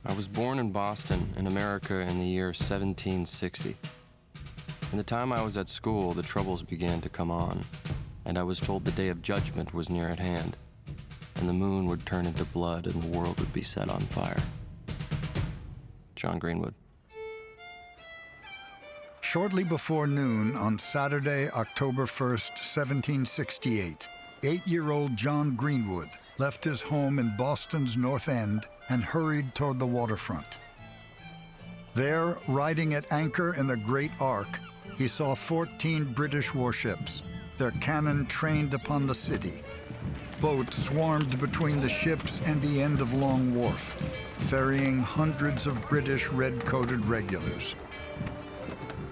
I was born in Boston, in America, in the year 1760. In the time I was at school, the Troubles began to come on, and I was told the day of judgment was near at hand, and the moon would turn into blood and the world would be set on fire. John Greenwood. Shortly before noon on Saturday, October 1st, 1768, 8-year-old John Greenwood left his home in Boston's North End and hurried toward the waterfront. There, riding at anchor in the Great Ark, he saw 14 British warships, their cannon trained upon the city. Boats swarmed between the ships and the end of Long Wharf, ferrying hundreds of British red-coated regulars.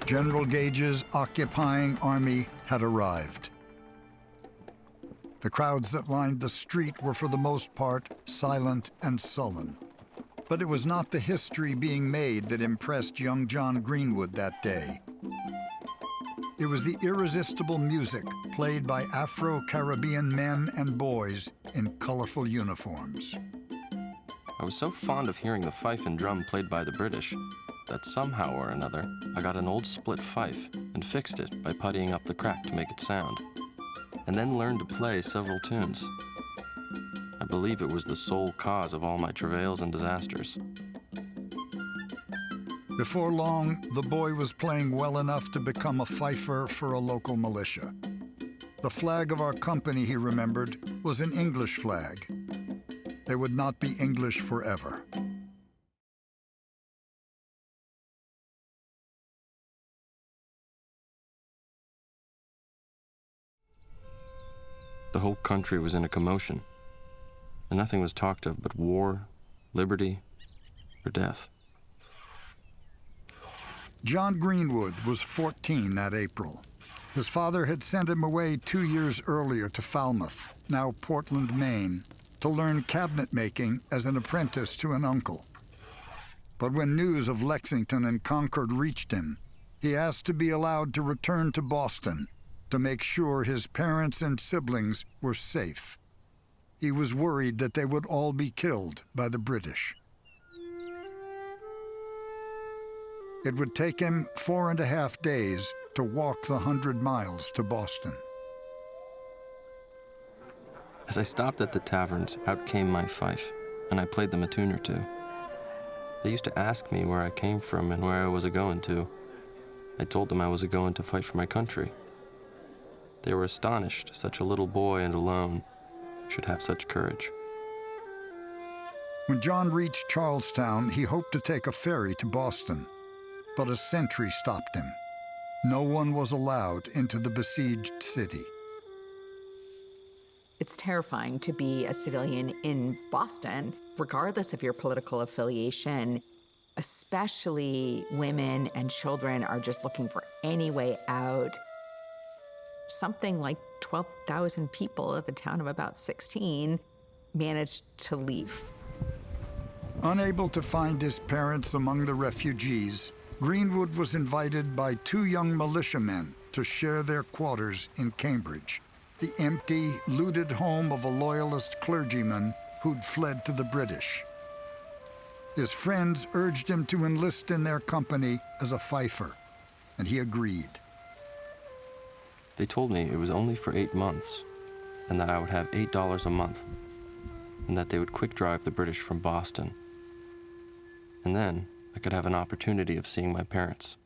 General Gage's occupying army had arrived. The crowds that lined the street were for the most part silent and sullen. But it was not the history being made that impressed young John Greenwood that day. It was the irresistible music played by Afro-Caribbean men and boys in colorful uniforms. I was so fond of hearing the fife and drum played by the British that somehow or another, I got an old split fife and fixed it by puttying up the crack to make it sound, and then learned to play several tunes. I believe it was the sole cause of all my travails and disasters. Before long, the boy was playing well enough to become a fifer for a local militia. The flag of our company, he remembered, was an English flag. They would not be English forever. The whole country was in a commotion, and nothing was talked of but war, liberty, or death. John Greenwood was 14 that April. His father had sent him away 2 years earlier to Falmouth, now Portland, Maine, to learn cabinet making as an apprentice to an uncle. But when news of Lexington and Concord reached him, he asked to be allowed to return to Boston to make sure his parents and siblings were safe. He was worried that they would all be killed by the British. It would take him 4.5 days to walk the 100 miles to Boston. As I stopped at the taverns, out came my fife, and I played them a tune or two. They used to ask me where I came from and where I was a-going to. I told them I was a-going to fight for my country. They were astonished such a little boy and alone should have such courage. When John reached Charlestown, he hoped to take a ferry to Boston, but a sentry stopped him. No one was allowed into the besieged city. It's terrifying to be a civilian in Boston, regardless of your political affiliation. Especially women and children are just looking for any way out. Something like 12,000 people of a town of about 16 managed to leave. Unable to find his parents among the refugees, Greenwood was invited by 2 young militiamen to share their quarters in Cambridge, the empty, looted home of a loyalist clergyman who'd fled to the British. His friends urged him to enlist in their company as a fifer, and he agreed. They told me it was only for 8 months, and that I would have $8 a month, and that they would quick drive the British from Boston. And then I could have an opportunity of seeing my parents.